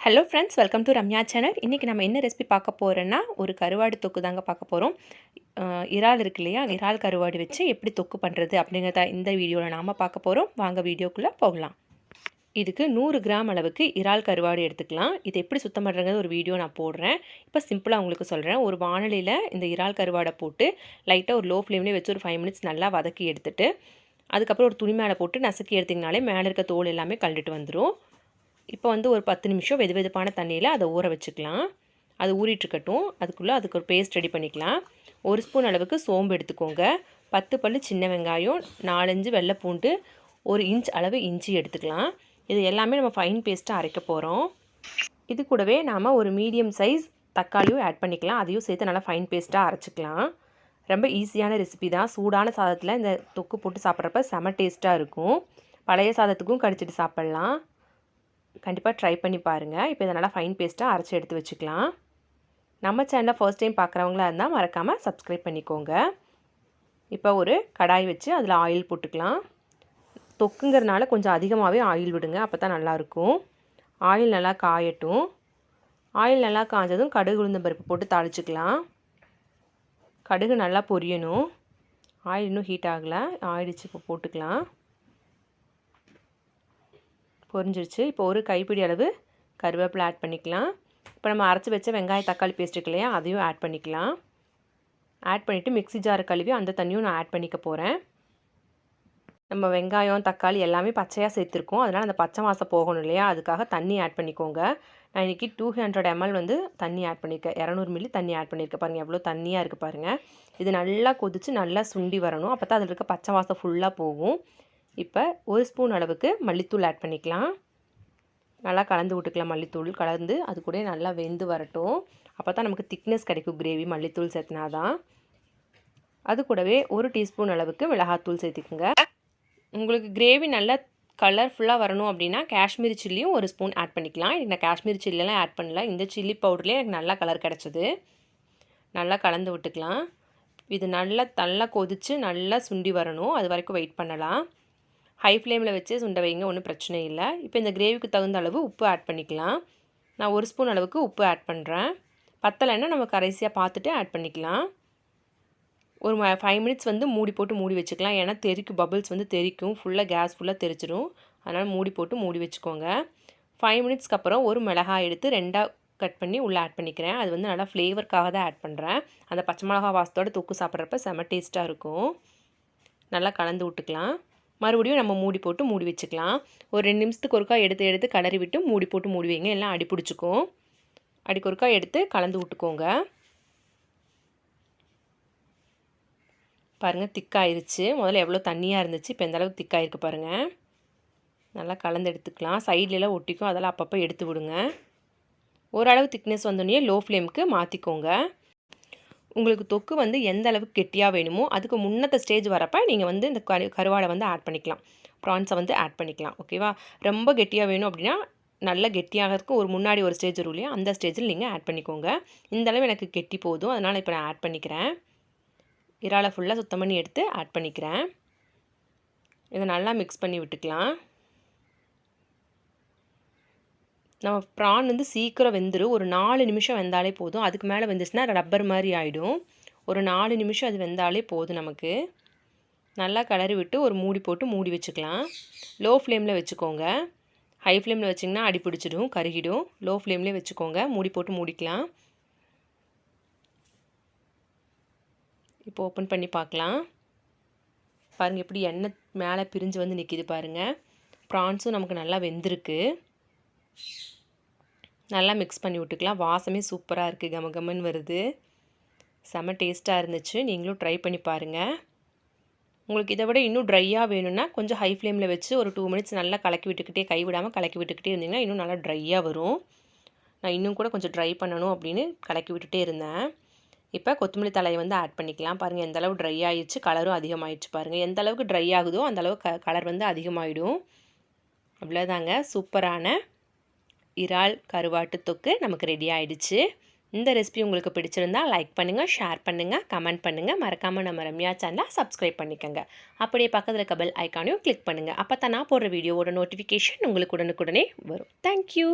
Hello friends, welcome to Ramya channel. இன்றைக்கி நம்ம என்ன ரெசிபி பார்க்க போகிறோன்னா, ஒரு கருவாடு தொக்கு தாங்க பார்க்க போகிறோம். இறால் இருக்கு இல்லையா, இறால் கருவாடு வச்சு எப்படி தொக்கு பண்ணுறது அப்படிங்கிறத இந்த வீடியோவில் நாம் பார்க்க போகிறோம். வாங்க வீடியோக்குள்ளே போகலாம். இதுக்கு 100 கிராம் அளவுக்கு இறால் கருவாடு எடுத்துக்கலாம். இது எப்படி சுத்தம் பண்ணுறதுங்கிற ஒரு வீடியோ நான் போடுறேன். இப்போ சிம்பிளாக உங்களுக்கு சொல்கிறேன். ஒரு வானலியில் இந்த இறால் கருவாடை போட்டு லைட்டாக ஒரு லோ ஃப்ளேம்லேயே வச்சு ஒரு 5 மினிட்ஸ் நல்லா வதக்கி எடுத்துட்டு, அதுக்கப்புறம் ஒரு துணி மேலே போட்டு நசுக்கி எடுத்திங்கனாலே மேலே இருக்க தோல் எல்லாமே கழட்டிட்டு வந்துடும். இப்போ வந்து ஒரு 10 நிமிஷம் வெதுவெதுப்பான தண்ணியில் அதை ஊற வச்சுக்கலாம். அது ஊறிட்டுருக்கட்டும். அதுக்கு ஒரு பேஸ்ட் ரெடி பண்ணிக்கலாம். 1 ஸ்பூன் அளவுக்கு சோம்பு எடுத்துக்கோங்க. 10 பல்லு சின்ன வெங்காயம், 4-5 வெள்ளை பூண்டு, 1 இன்ச் அளவு இஞ்சி எடுத்துக்கலாம். இது எல்லாமே நம்ம ஃபைன் பேஸ்ட்டாக அரைக்க போகிறோம். இது கூடவே நாம் ஒரு மீடியம் சைஸ் தக்காளியும் ஆட் பண்ணிக்கலாம். அதையும் சேர்த்து நல்லா ஃபைன் பேஸ்ட்டாக அரைச்சிக்கலாம். ரொம்ப ஈஸியான ரெசிபி தான். சூடான சாதத்தில் இந்த தொக்கு போட்டு சாப்பிட்றப்ப செம டேஸ்ட்டாக இருக்கும். பழைய சாதத்துக்கும் கடிச்சிட்டு சாப்பிட்லாம். கண்டிப்பாக ட்ரை பண்ணி பாருங்கள். இப்போ இதை நல்லா ஃபைன் பேஸ்ட்டாக அரைச்சி எடுத்து வச்சுக்கலாம். நம்ம சேனலில் ஃபர்ஸ்ட் டைம் பார்க்குறவங்களா இருந்தால் மறக்காமல் சப்ஸ்கிரைப் பண்ணிக்கோங்க. இப்போ ஒரு கடாய் வச்சு அதில் ஆயில் போட்டுக்கலாம். தொக்குங்கிறதுனால கொஞ்சம் அதிகமாகவே ஆயில் விடுங்க, அப்போ தான் நல்லாயிருக்கும். ஆயில் நல்லா காயட்டும். ஆயில் நல்லா காய்ஞ்சதும் கடுகு உளுந்தம் பருப்பு போட்டு தாளிச்சிக்கலாம். கடுகு நல்லா பொரியணும். ஆயில் இன்னும் ஹீட் ஆகலை, ஆயிடுச்சு. இப்போ போட்டுக்கலாம். பொரிஞ்சிருச்சு. இப்போ ஒரு கைப்பிடி அளவு கருவேப்பிலை ஆட் பண்ணிக்கலாம். இப்போ நம்ம அரைச்சி வச்ச வெங்காய தக்காளி பேஸ்ட் இருக்கு இல்லையா, அதையும் ஆட் பண்ணிக்கலாம். ஆட் பண்ணிவிட்டு மிக்ஸி ஜாரை கழுவி அந்த தண்ணியும் நான் ஆட் பண்ணிக்க போகிறேன். நம்ம வெங்காயம் தக்காளி எல்லாமே பச்சையாக சேர்த்துருக்கோம். அதனால் அந்த பச்சை வாசம் போகணும் இல்லையா, அதுக்காக தண்ணி ஆட் பண்ணிக்கோங்க. நான் இன்றைக்கி 200 ml வந்து தண்ணி ஆட் பண்ணியிருக்கேன். 200 மில்லி தண்ணி ஆட் பண்ணியிருக்கேன். பாருங்கள் எவ்வளோ தண்ணியாக இருக்குது பாருங்கள். இது நல்லா கொதித்து நல்லா சுண்டி வரணும். அப்போ தான் அதில் இருக்க பச்சை வாசம் ஃபுல்லாக போகும். இப்போ 1 ஸ்பூன் அளவுக்கு மல்லித்தூள் ஆட் பண்ணிக்கலாம். நல்லா கலந்து விட்டுக்கலாம். மல்லித்தூள் கலந்து அது கூட நல்லா வெந்து வரட்டும். அப்போ தான் நமக்கு திக்னஸ் கிடைக்கும் கிரேவி, மல்லித்தூள் சேர்த்துனா தான். அது கூடவே 1 டீஸ்பூன் அளவுக்கு மிளகாத்தூள் சேர்த்துக்குங்க. உங்களுக்கு கிரேவி நல்லா கலர்ஃபுல்லாக வரணும் அப்படின்னா காஷ்மீரி சில்லியும் 1 ஸ்பூன் ஆட் பண்ணிக்கலாம். எனக்கு நான் காஷ்மீரி சில்லியெல்லாம் ஆட் பண்ணல. இந்த சில்லி பவுடர்லேயே எனக்கு நல்லா கலர் கிடச்சிது. நல்லா கலந்து விட்டுக்கலாம். இது நல்லா கொதித்து நல்லா சுண்டி வரணும். அது வரைக்கும் வெயிட் பண்ணலாம். ஹை ஃப்ளேமில் வச்சு சுண்ட வைங்க, ஒன்றும் பிரச்சனை இல்லை. இப்போ இந்த கிரேவிக்கு தகுந்த அளவு உப்பு ஆட் பண்ணிக்கலாம். நான் 1 ஸ்பூன் அளவுக்கு உப்பு ஆட் பண்ணுறேன். பத்தலைன்னா நம்ம கடைசியாக பார்த்துட்டு ஆட் பண்ணிக்கலாம். ஒரு 5 மினிட்ஸ் வந்து மூடி போட்டு மூடி வச்சுக்கலாம். ஏன்னா தெறிக்கும், பபிள்ஸ் வந்து தெறிக்கும், ஃபுல்லாக கேஸ் ஃபுல்லாக தெறிச்சிடும். அதனால் மூடி போட்டு மூடி வச்சுக்கோங்க. 5 மினிட்ஸ்க்கு அப்புறம் ஒரு மிளகாய் எடுத்து 2ஆக கட் பண்ணி உள்ளே ஆட் பண்ணிக்கிறேன். அது வந்து நல்லா ஃப்ளேவருக்காக தான் ஆட் பண்ணுறேன். அந்த பச்சை மிளகா வாசத்தோடு தொக்கு சாப்பிட்றப்ப செம டேஸ்ட்டாக இருக்கும். நல்லா கலந்து விட்டுக்கலாம். மறுபடியும் நம்ம மூடி போட்டு மூடி வச்சுக்கலாம். ஒரு 2 நிமிஷத்துக்கு ஒருக்கா எடுத்து கிளறி விட்டு மூடி போட்டு மூடி வைங்க. எல்லாம் அடி பிடிச்சிக்கும். அடிக்கு ஒருக்கா எடுத்து கலந்து விட்டுக்கோங்க. பாருங்கள் திக்காயிருச்சு. முதல்ல எவ்வளோ தண்ணியாக இருந்துச்சு, இப்போ எந்த அளவுக்கு திக்காயிருக்கு பாருங்கள். நல்லா கலந்து எடுத்துக்கலாம். சைட்லலாம் ஒட்டிக்கும், அதெல்லாம் அப்பப்போ எடுத்து விடுங்க. ஓரளவு திக்னஸ் வந்தோடனே லோ ஃப்ளேமுக்கு மாற்றிக்கோங்க. உங்களுக்கு தொக்கு வந்து எந்த அளவுக்கு கெட்டியாக வேணுமோ அதுக்கு முன்னத்த ஸ்டேஜ் வரப்போ நீங்கள் வந்து இந்த கருவாடை வந்து ஆட் பண்ணிக்கலாம். ப்ரான்ஸை வந்து ஆட் பண்ணிக்கலாம். ஓகேவா? ரொம்ப கெட்டியாக வேணும் அப்படின்னா நல்லா கெட்டியாகிறதுக்கு முன்னாடி ஒரு ஸ்டேஜ் வரும் இல்லையா, அந்த ஸ்டேஜில் நீங்கள் ஆட் பண்ணிக்கோங்க. இந்த அளவு எனக்கு கெட்டி போதும், அதனால் இப்போ நான் ஆட் பண்ணிக்கிறேன். இறாலை ஃபுல்லாக சுத்தம் பண்ணி எடுத்து ஆட் பண்ணிக்கிறேன். இதை நல்லா மிக்ஸ் பண்ணி விட்டுக்கலாம். நம்ம ப்ரான் வந்து சீக்கிரம் வெந்துடும். ஒரு 4 நிமிஷம் வெந்தாலே போதும். அதுக்கு மேலே வெந்துச்சுன்னா ரப்பர் மாதிரி ஆகிடும். ஒரு 4 நிமிஷம் அது வெந்தாலே போதும் நமக்கு. நல்லா கிளறி விட்டு ஒரு மூடி போட்டு மூடி வச்சுக்கலாம். லோ ஃப்ளேமில் வச்சுக்கோங்க. ஹை ஃப்ளேமில் வச்சிங்கன்னா அடி பிடிச்சிடும், கருகிடும். லோ ஃப்ளேம்லேயே வச்சுக்கோங்க. மூடி போட்டு மூடிக்கலாம். இப்போ ஓப்பன் பண்ணி பார்க்கலாம். பாருங்கள் எப்படி எண்ணெய் மேலே பிரிஞ்சு வந்து நிற்கிது பாருங்கள். ப்ரான்ஸும் நமக்கு நல்லா வெந்திருக்கு. நல்லா மிக்ஸ் பண்ணி விட்டுக்கலாம். வாசமே சூப்பராக இருக்குது, கமகமன்னு வருது. செம டேஸ்ட்டாக இருந்துச்சு. நீங்களும் ட்ரை பண்ணி பாருங்கள். உங்களுக்கு இதை விட இன்னும் ட்ரையாக வேணும்னா கொஞ்சம் ஹை ஃப்ளேமில் வச்சு ஒரு 2 மினிட்ஸ் நல்லா கலக்கி விட்டுக்கிட்டே, கைவிடாமல் கலக்கி விட்டுக்கிட்டே இருந்தீங்கன்னா இன்னும் நல்லா ட்ரையாக வரும். நான் இன்னும் கூட கொஞ்சம் ட்ரை பண்ணணும் அப்படின்னு கலக்கி விட்டுட்டே இருந்தேன். இப்போ கொத்தமல்லி தலையை வந்து ஆட் பண்ணிக்கலாம். பாருங்கள் எந்த அளவு ட்ரை ஆகிடுச்சு, கலரும் அதிகமாகிடுச்சு பாருங்கள். எந்த அளவுக்கு ட்ரை ஆகுதோ அந்த அளவுக்கு கலர் வந்து அதிகமாகிடும். அவ்வளோதாங்க, சூப்பரான இறால் கருவாட்டு தொக்கு நமக்கு ரெடி ஆகிடுச்சு. இந்த ரெசிபி உங்களுக்கு பிடிச்சிருந்தா லைக் பண்ணுங்கள், ஷேர் பண்ணுங்கள், கமெண்ட் பண்ணுங்கள். மறக்காமல் நம்ம ரம்யா சேனலை சப்ஸ்கிரைப் பண்ணிக்கோங்க. அப்படியே பக்கத்தில் இருக்க பெல் ஐக்கானையும் கிளிக் பண்ணுங்கள். அப்போ தான் நான் போடுற வீடியோவோட நோட்டிஃபிகேஷன் உங்களுக்கு உடனுக்குடனே வரும். தேங்க்யூ.